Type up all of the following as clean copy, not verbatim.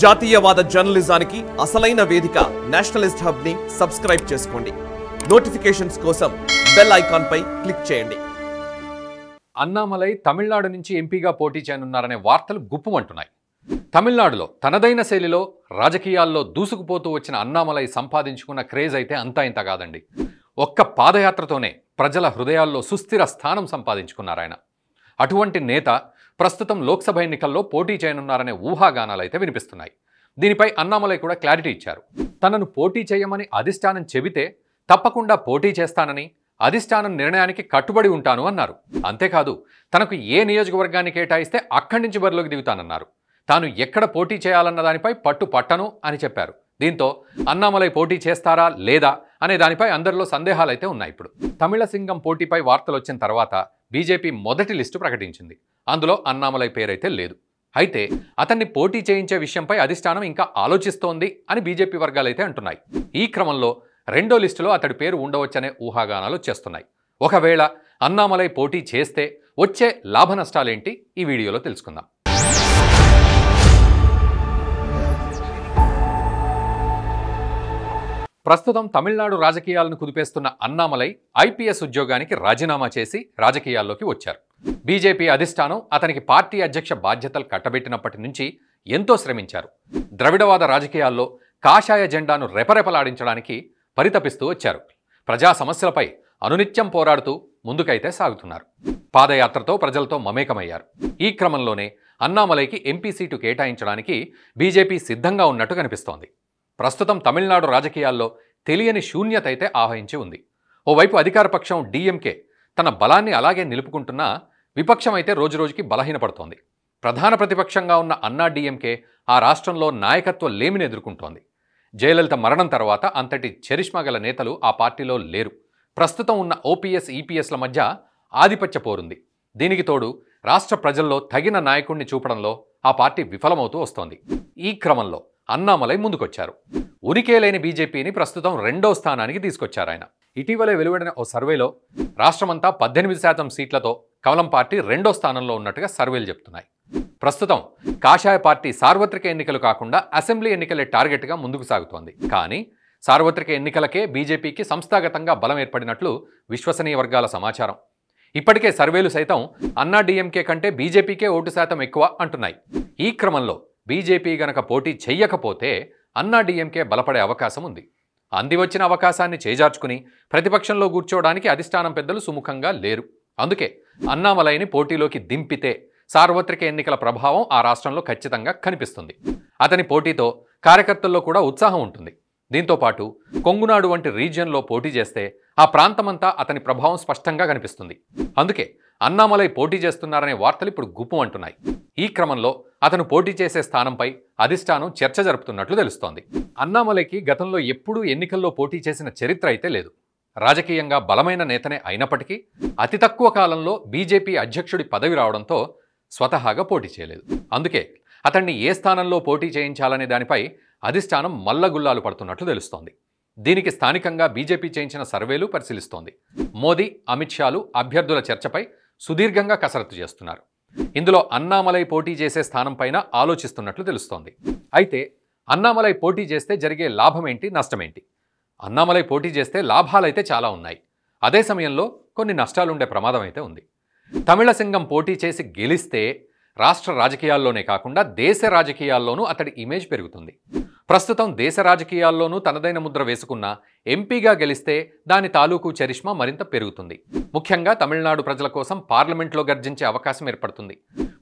జాతీయవాద జర్నలిజానికి అసలైన వేదిక నేషనలిస్ట్ హబ్ ని సబ్స్క్రైబ్ చేసుకోండి. నోటిఫికేషన్స్ కోసం బెల్ ఐకాన్ పై క్లిక్ చేయండి. అన్నామలై తమిళనాడు నుంచి ఎంపీగా పోటీ చేయనున్నారనే వార్తలు గుప్పుమంటున్నాయి. తమిళనాడులో తనదైన శైలిలో రాజకీయాల్లో దూసుకుపోతూ వచ్చిన అన్నామలై సంపాదించుకున్న క్రేజ్ అయితే అంతా ఇంత కాదండి. ఒక్క పాదయాత్రతోనే ప్రజల హృదయాల్లో సుస్థిర స్థానం సంపాదించుకున్నారాయన. అటువంటి నేత ప్రస్తుతం లోక్సభ ఎన్నికల్లో పోటీ చేయనున్నారనే ఊహాగానాలైతే వినిపిస్తున్నాయి. దీనిపై అన్నామలై కూడా క్లారిటీ ఇచ్చారు. తనను పోటీ చేయమని అధిష్టానం చెబితే తప్పకుండా పోటీ చేస్తానని, అధిష్టానం నిర్ణయానికి కట్టుబడి ఉంటాను అన్నారు. అంతేకాదు, తనకు ఏ నియోజకవర్గాన్ని కేటాయిస్తే అక్కడి నుంచి బరిలోకి దిగుతానన్నారు. తాను ఎక్కడ పోటీ చేయాలన్న దానిపై పట్టు పట్టను అని చెప్పారు. దీంతో అన్నామలై పోటీ చేస్తారా లేదా అనే దానిపై అందరిలో సందేహాలైతే ఉన్నాయి. ఇప్పుడు తమిళ సింగం పోటీపై వార్తలు వచ్చిన తర్వాత బీజేపీ మొదటి లిస్టు ప్రకటించింది. అందులో అన్నామలై పేరైతే లేదు. అయితే అతన్ని పోటీ చేయించే విషయంపై అధిష్టానం ఇంకా ఆలోచిస్తోంది అని బీజేపీ వర్గాలైతే అంటున్నాయి. ఈ క్రమంలో రెండో లిస్టులో అతడి పేరు ఉండవచ్చనే ఊహాగానాలు చేస్తున్నాయి. ఒకవేళ అన్నామలై పోటీ చేస్తే వచ్చే లాభ నష్టాలేంటి ఈ వీడియోలో తెలుసుకుందాం. ప్రస్తుతం తమిళనాడు రాజకీయాలను కుదిపేస్తున్న అన్నామలై ఐపీఎస్ ఉద్యోగానికి రాజీనామా చేసి రాజకీయాల్లోకి వచ్చారు. బీజేపీ అధిష్టానం అతనికి పార్టీ అధ్యక్ష బాధ్యతలు కట్టబెట్టినప్పటి నుంచి ఎంతో శ్రమించారు. ద్రవిడవాద రాజకీయాల్లో కాషాయ జెండాను రెపరెపలాడించడానికి పరితపిస్తూ వచ్చారు. ప్రజా సమస్యలపై అనునిత్యం పోరాడుతూ ముందుకైతే సాగుతున్నారు. పాదయాత్రతో ప్రజలతో మమేకమయ్యారు. ఈ క్రమంలోనే అన్నామలైకి ఎంపీ సీటు కేటాయించడానికి బీజేపీ సిద్ధంగా ఉన్నట్టు కనిపిస్తోంది. ప్రస్తుతం తమిళనాడు రాజకీయాల్లో తెలియని శూన్యత అయితే ఆవహించి ఉంది. ఓవైపు అధికార పక్షం డీఎంకే తన బలాన్ని అలాగే నిలుపుకుంటున్నా విపక్షం అయితే రోజురోజుకి బలహీనపడుతోంది. ప్రధాన ప్రతిపక్షంగా ఉన్న అన్నా డీఎంకే ఆ రాష్ట్రంలో నాయకత్వ లేమిని ఎదుర్కొంటోంది. జయలలిత మరణం తర్వాత అంతటి చరిష్మా గల నేతలు ఆ పార్టీలో లేరు. ప్రస్తుతం ఉన్న ఓపీఎస్ ఈపీఎస్ల మధ్య ఆధిపత్య పోరుంది. దీనికి తోడు రాష్ట్ర ప్రజల్లో తగిన నాయకుడిని చూపడంలో ఆ పార్టీ విఫలమవుతూ వస్తోంది. ఈ క్రమంలో అన్నామలై ముందుకొచ్చారు. ఉనికే లేని బీజేపీని ప్రస్తుతం రెండో స్థానానికి తీసుకొచ్చారాయన. ఇటీవలే వెలువడిన ఓ సర్వేలో రాష్ట్రమంతా 18% సీట్లతో కమలం పార్టీ రెండో స్థానంలో ఉన్నట్టుగా సర్వేలు చెప్తున్నాయి. ప్రస్తుతం కాషాయ పార్టీ సార్వత్రిక ఎన్నికలు కాకుండా అసెంబ్లీ ఎన్నికలే టార్గెట్గా ముందుకు సాగుతోంది. కానీ సార్వత్రిక ఎన్నికలకే బీజేపీకి సంస్థాగతంగా బలం ఏర్పడినట్లు విశ్వసనీయ వర్గాల సమాచారం. ఇప్పటికే సర్వేలు సైతం అన్నా డీఎంకే కంటే బీజేపీకే ఓటు శాతం ఎక్కువ అంటున్నాయి. ఈ క్రమంలో బీజేపీ గనక పోటీ చెయ్యకపోతే అన్నా డీఎంకే బలపడే అవకాశం ఉంది. అందివచ్చిన అవకాశాన్ని చేజార్చుకుని ప్రతిపక్షంలో కూర్చోవడానికి అధిష్టానం పెద్దలు సుముఖంగా లేరు. అందుకే అన్నామలైని పోటీలోకి దింపితే సార్వత్రిక ఎన్నికల ప్రభావం ఆ రాష్ట్రంలో ఖచ్చితంగా కనిపిస్తుంది. అతని పోటీతో కార్యకర్తల్లో కూడా ఉత్సాహం ఉంటుంది. దీంతోపాటు కొంగునాడు వంటి రీజియన్లో పోటీ చేస్తే ఆ ప్రాంతమంతా అతని ప్రభావం స్పష్టంగా కనిపిస్తుంది. అందుకే అన్నామలై పోటీ చేస్తున్నారనే వార్తలు ఇప్పుడు గుప్పు అంటున్నాయి. ఈ క్రమంలో అతను పోటీ చేసే స్థానంపై అధిష్టానం చర్చ జరుపుతున్నట్లు తెలుస్తోంది. అన్నామలైకి గతంలో ఎప్పుడూ ఎన్నికల్లో పోటీ చేసిన చరిత్ర అయితే లేదు. రాజకీయంగా బలమైన నేతనే అయినప్పటికీ అతి తక్కువ కాలంలో బీజేపీ అధ్యక్షుడి పదవి రావడంతో స్వతహాగా పోటీ చేయలేదు. అందుకే అతన్ని ఏ స్థానంలో పోటీ చేయించాలనే దానిపై అధిష్టానం మల్లగుల్లాలు పడుతున్నట్లు తెలుస్తోంది. దీనికి స్థానికంగా బీజేపీ చేయించిన సర్వేలు పరిశీలిస్తోంది. మోదీ, అమిత్ షాలు అభ్యర్థుల చర్చపై సుదీర్ఘంగా కసరత్తు చేస్తున్నారు. ఇందులో అన్నామలై పోటీ చేసే స్థానంపైన ఆలోచిస్తున్నట్లు తెలుస్తోంది. అయితే అన్నామలై పోటీ చేస్తే జరిగే లాభమేంటి, నష్టమేంటి? అన్నామలై పోటీ చేస్తే లాభాలైతే చాలా ఉన్నాయి. అదే సమయంలో కొన్ని నష్టాలుండే ప్రమాదం అయితే ఉంది. తమిళ సింగం పోటీ చేసి గెలిస్తే రాష్ట్ర రాజకీయాల్లోనే కాకుండా దేశ రాజకీయాల్లోనూ అతడి ఇమేజ్ పెరుగుతుంది. ప్రస్తుతం దేశ రాజకీయాల్లోనూ తనదైన ముద్ర వేసుకున్న ఎంపీగా గెలిస్తే దాని తాలూకు చరిష్మా మరింత పెరుగుతుంది. ముఖ్యంగా తమిళనాడు ప్రజల కోసం పార్లమెంట్లో గర్జించే అవకాశం ఏర్పడుతుంది.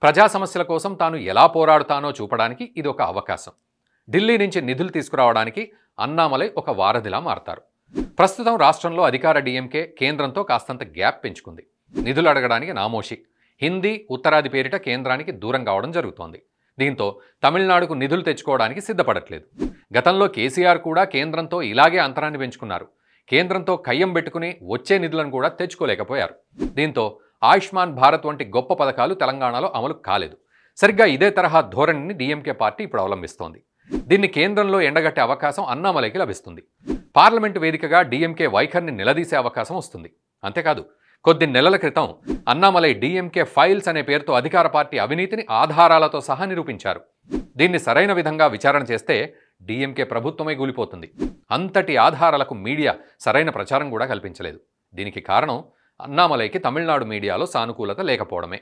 ప్రజా సమస్యల కోసం తాను ఎలా పోరాడుతానో చూపడానికి ఇది ఒక అవకాశం. ఢిల్లీ నుంచి నిధులు తీసుకురావడానికి అన్నామలై ఒక వారధిలా మారతారు. ప్రస్తుతం రాష్ట్రంలో అధికార డీఎంకే కేంద్రంతో కాస్తంత గ్యాప్ పెంచుకుంది. నిధులు అడగడానికి నామోషి. హిందీ, ఉత్తరాది పేరిట కేంద్రానికి దూరం కావడం జరుగుతోంది. దీంతో తమిళనాడుకు నిధులు తెచ్చుకోవడానికి సిద్ధపడట్లేదు. గతంలో కేసీఆర్ కూడా కేంద్రంతో ఇలాగే అంతరాన్ని పెంచుకున్నారు. కేంద్రంతో కయ్యం పెట్టుకుని వచ్చే నిధులను కూడా తెచ్చుకోలేకపోయారు. దీంతో ఆయుష్మాన్ భారత్ వంటి గొప్ప పథకాలు తెలంగాణలో అమలు కాలేదు. సరిగ్గా ఇదే తరహా ధోరణిని డీఎంకే పార్టీ ఇప్పుడు అవలంబిస్తోంది. దీన్ని కేంద్రంలో ఎండగట్టే అవకాశం అన్నామలైకి లభిస్తుంది. పార్లమెంటు వేదికగా డీఎంకే వైఖరిని నిలదీసే అవకాశం వస్తుంది. అంతేకాదు, కొద్ది నెలల క్రితం అన్నామలై డీఎంకే ఫైల్స్ అనే పేరుతో అధికార పార్టీ అవినీతిని ఆధారాలతో సహా నిరూపించారు. దీన్ని సరైన విధంగా విచారణ చేస్తే డీఎంకే ప్రభుత్వమే కూలిపోతుంది. అంతటి ఆధారాలకు మీడియా సరైన ప్రచారం కూడా కల్పించలేదు. దీనికి కారణం అన్నామలైకి తమిళనాడు మీడియాలో సానుకూలత లేకపోవడమే.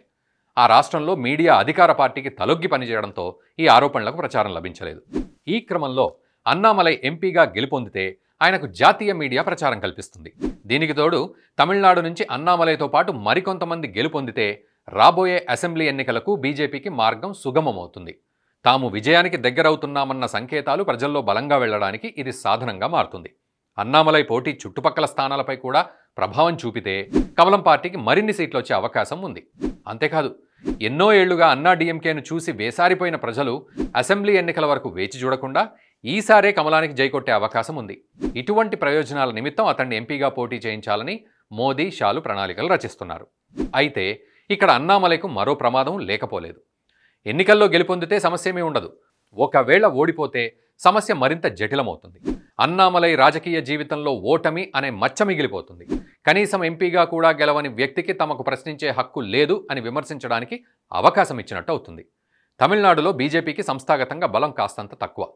ఆ రాష్ట్రంలో మీడియా అధికార పార్టీకి తలొగ్గి పనిచేయడంతో ఈ ఆరోపణలకు ప్రచారం లభించలేదు. ఈ క్రమంలో అన్నామలై ఎంపీగా గెలుపొందితే ఆయనకు జాతీయ మీడియా ప్రచారం కల్పిస్తుంది. దీనికి తోడు తమిళనాడు నుంచి అన్నామలైతో పాటు మరికొంతమంది గెలుపొందితే రాబోయే అసెంబ్లీ ఎన్నికలకు బీజేపీకి మార్గం సుగమమవుతుంది. తాము విజయానికి దగ్గరవుతున్నామన్న సంకేతాలు ప్రజల్లో బలంగా వెళ్లడానికి ఇది సాధనంగా మారుతుంది. అన్నామలై పోటీ చుట్టుపక్కల స్థానాలపై కూడా ప్రభావం చూపితే కమలం పార్టీకి మరిన్ని సీట్లు వచ్చే అవకాశం ఉంది. అంతేకాదు, ఎన్నో ఏళ్లుగా అన్నా డీఎంకేను చూసి వేసారిపోయిన ప్రజలు అసెంబ్లీ ఎన్నికల వరకు వేచి చూడకుండా ఈసారే కమలానికి జైకొట్టే అవకాశం ఉంది. ఇటువంటి ప్రయోజనాల నిమిత్తం అతన్ని ఎంపీగా పోటీ చేయించాలని మోదీ, షాలు ప్రణాళికలు రచిస్తున్నారు. అయితే ఇక్కడ అన్నామలైకు మరో ప్రమాదం లేకపోలేదు. ఎన్నికల్లో గెలుపొందితే సమస్యేమీ ఉండదు. ఒకవేళ ఓడిపోతే సమస్య మరింత జటిలమవుతుంది. అన్నామలై రాజకీయ జీవితంలో ఓటమి అనే మచ్చ మిగిలిపోతుంది. కనీసం ఎంపీగా కూడా గెలవని వ్యక్తికి తమకు ప్రశ్నించే హక్కు లేదు అని విమర్శించడానికి అవకాశం ఇచ్చినట్టు అవుతుంది. తమిళనాడులో బీజేపీకి సంస్థాగతంగా బలం కాస్తంత తక్కువ.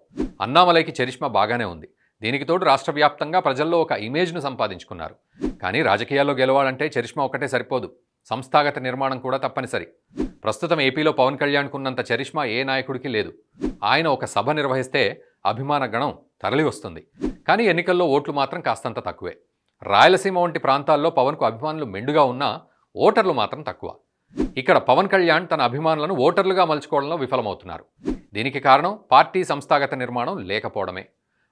అన్నామలైకి చరిష్మా బాగానే ఉంది. దీనికి తోడు రాష్ట్ర వ్యాప్తంగా ప్రజల్లో ఒక ఇమేజ్ను సంపాదించుకున్నారు. కానీ రాజకీయాల్లో గెలవాలంటే చరిష్మా ఒక్కటే సరిపోదు, సంస్థాగత నిర్మాణం కూడా తప్పనిసరి. ప్రస్తుతం ఏపీలో పవన్ కళ్యాణ్కున్నంత చరిష్మా ఏ నాయకుడికి లేదు. ఆయన ఒక సభ నిర్వహిస్తే అభిమాన గణం తరలి వస్తుంది. కానీ ఎన్నికల్లో ఓట్లు మాత్రం కాస్తంత తక్కువే. రాయలసీమ వంటి ప్రాంతాల్లో పవన్కు అభిమానులు మెండుగా ఉన్నా ఓటర్లు మాత్రం తక్కువ. ఇక్కడ పవన్ కళ్యాణ్ తన అభిమానులను ఓటర్లుగా మలుచుకోవడంలో విఫలమవుతున్నారు. దీనికి కారణం పార్టీ సంస్థాగత నిర్మాణం లేకపోవడమే.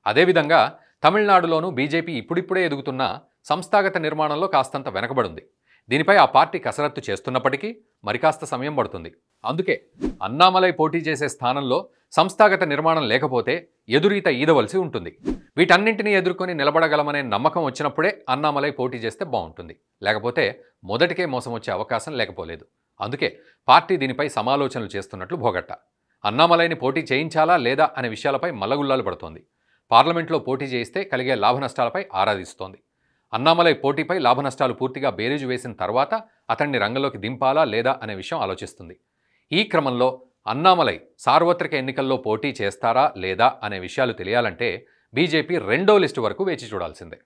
అదేవిధంగా తమిళనాడులోనూ బీజేపీ ఇప్పుడిప్పుడే ఎదుగుతున్న సంస్థాగత నిర్మాణంలో కాస్తంత వెనకబడింది. దీనిపై ఆ పార్టీ కసరత్తు చేస్తున్నప్పటికీ మరికాస్త సమయం పడుతుంది. అందుకే అన్నామలై పోటీ చేసే స్థానంలో సంస్థాగత నిర్మాణం లేకపోతే ఎదురీత ఈదవలసి ఉంటుంది. వీటన్నింటినీ ఎదుర్కొని నిలబడగలమనే నమ్మకం వచ్చినప్పుడే అన్నామలై పోటీ చేస్తే బాగుంటుంది. లేకపోతే మొదటికే మోసం వచ్చే అవకాశం లేకపోలేదు. అందుకే పార్టీ దీనిపై సమాలోచనలు చేస్తున్నట్లు భోగట్ట. అన్నామలైని పోటీ చేయించాలా లేదా అనే విషయాలపై మల్లగుల్లాలు పడుతోంది. పార్లమెంట్లో పోటీ చేయిస్తే కలిగే లాభనష్టాలపై ఆరాధిస్తోంది. అన్నామలై పోటీపై లాభనష్టాలు పూర్తిగా బేరీజు వేసిన తర్వాత అతన్ని రంగంలోకి దింపాలా లేదా అనే విషయం ఆలోచిస్తుంది. ఈ క్రమంలో అన్నామలై సార్వత్రిక ఎన్నికల్లో పోటీ చేస్తారా లేదా అనే విషయాలు తెలియాలంటే బీజేపీ రెండో లిస్టు వరకు వేచి చూడాల్సిందే.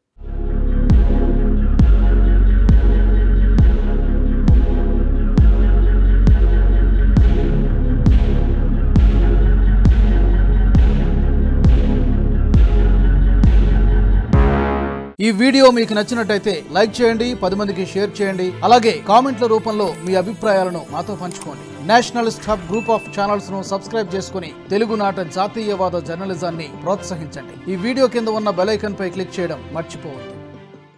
ఈ వీడియో మీకు నచ్చినట్టయితే లైక్ చేయండి, 10 మందికి షేర్ చేయండి. అలాగే కామెంట్ల రూపంలో మీ అభిప్రాయాలను మాతో పంచుకోండి. Nationalist hub group of channels ను సబ్స్క్రైబ్ చేసుకుని తెలుగునాట జాతీయవాద జర్నలిజాన్ని ప్రోత్సహించండి. ఈ వీడియో కింద ఉన్న బెల్ ఐకాన్ పై క్లిక్ చేయడం మర్చిపోవద్దు.